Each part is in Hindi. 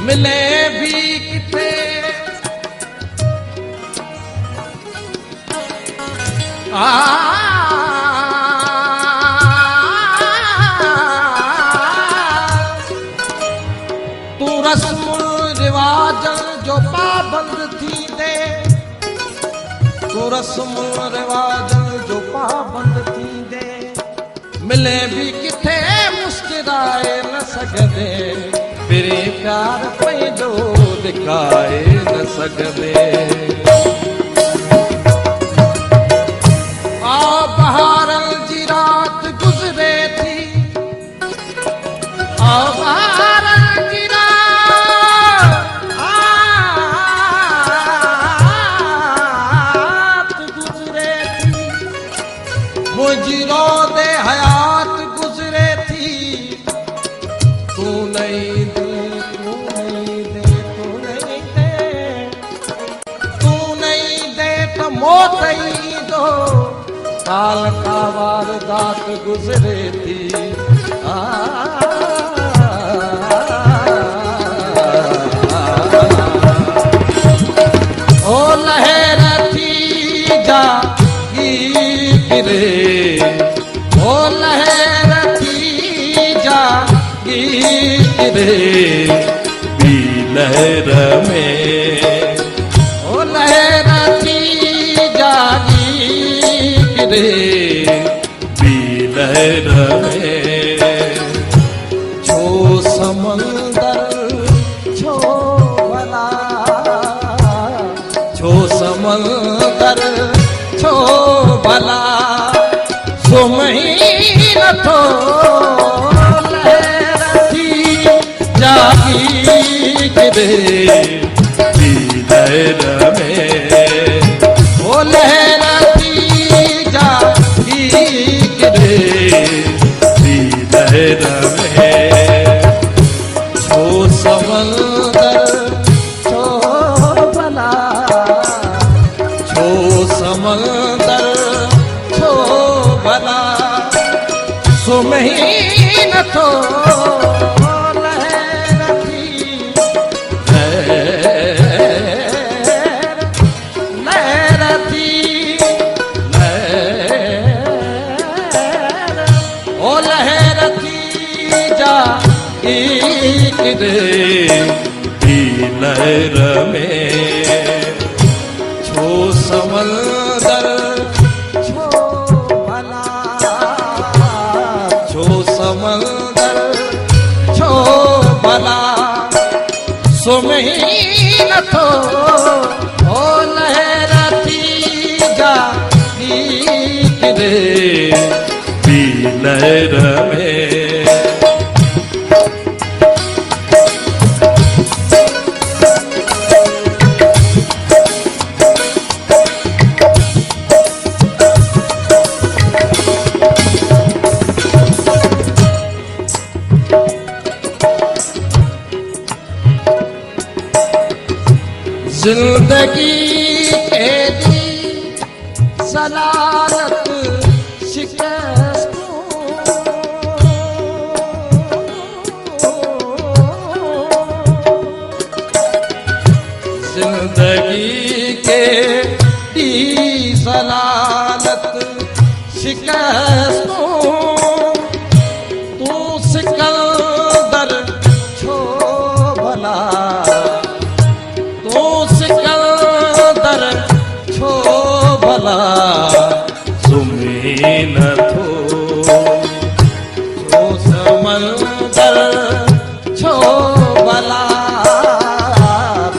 मिले भी किथे तू रस्म रिवाजन जो पाबंद थी दे, तू रस्म रिवाजन जो पाबंद थी दे, मिले भी किथे मुस्कुराए न सघंदे, तेरे प्यार पैदो दिखाए न सघंदे। आ बहारन जी रात गुज़रे थी, आ बहारन जी रात गुज़रे थी, मुझी रोदे हयात गुज़रे थी, तू नहीं दे, तू नहीं दे, तू नहीं दे, तू नहीं दे तो मौत ही दो, काल का वारदात गुज़रे थी। ओ लहर थी जागी गिरे, ओ लहर थी जागी गिरे, भी लहर में, ओ लहर थी जागी गिरे, भी लहर में, छो समंदर छो भला, छो समंदर छो भला, सुमही नथो लहर थी जागी गिरे, भी लहर में, ओ लहर थी जागी गिरे, भी लहर में, छो समंदर छो भला, छो समंदर छो भला, सुमही नथो लहर थी, लहर थी, लहर, ओ लहर थी जागी गिरे, भी लहर में, छो समंदर छो भला, छो समंदर छो भला, सुमही नथो ओ लहर थी जागी गिरे, भी लहर में। जिंदगी के दी सलालत शिकस्तों, जिंदगी के दी सलालत शिकस्तों, तू सिकंदर छो भला, सिकंदर छो भला, सुमी नथो, छो समंदर छो भला,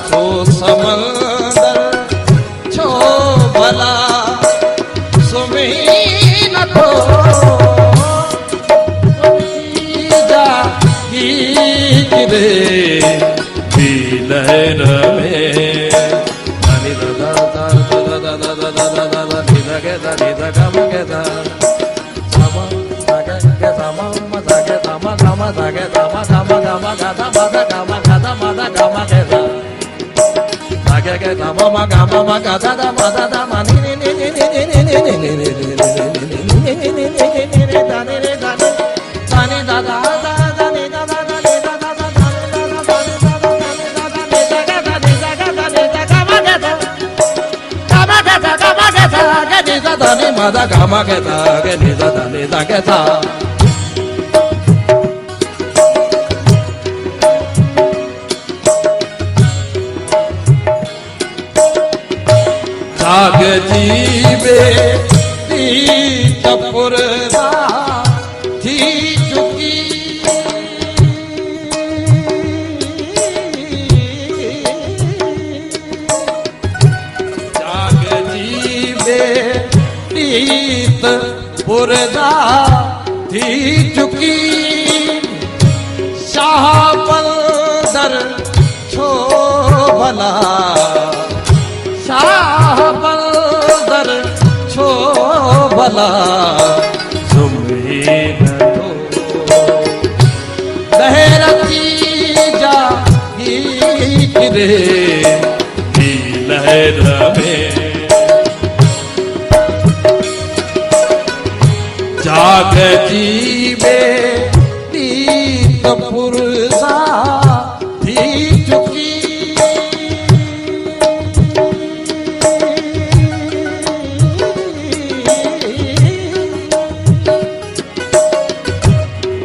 छो समंदर छो भला, सुमी नथो जागी गिरे, भी लहर में, ga ma ga sa ga ni sa da ni ma da ga ma ga sa ga ni sa da ni sa ga sa जाग जीवे पुरदा थी चुकी जाग जीवे पुरदा थी चुकी शाह बंदर छो भला शाह बंदर छो भला सुमी न तो लहरती जागी गिरे की लहर में जाग जीवे नीत पुरसा थी चुकी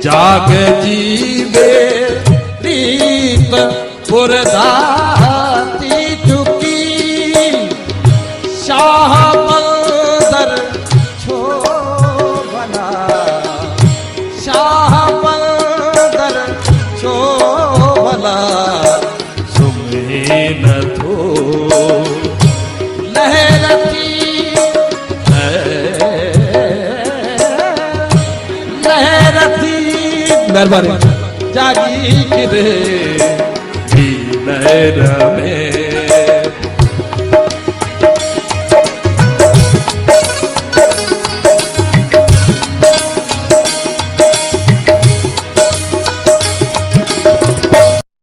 जाग जीवे रीत पुरदाती चुकी शाह बंदर छो भला शाह बंदर छो भला सुमे न थो लहरती लहरती मेहरबानी जागी गिरे लहर में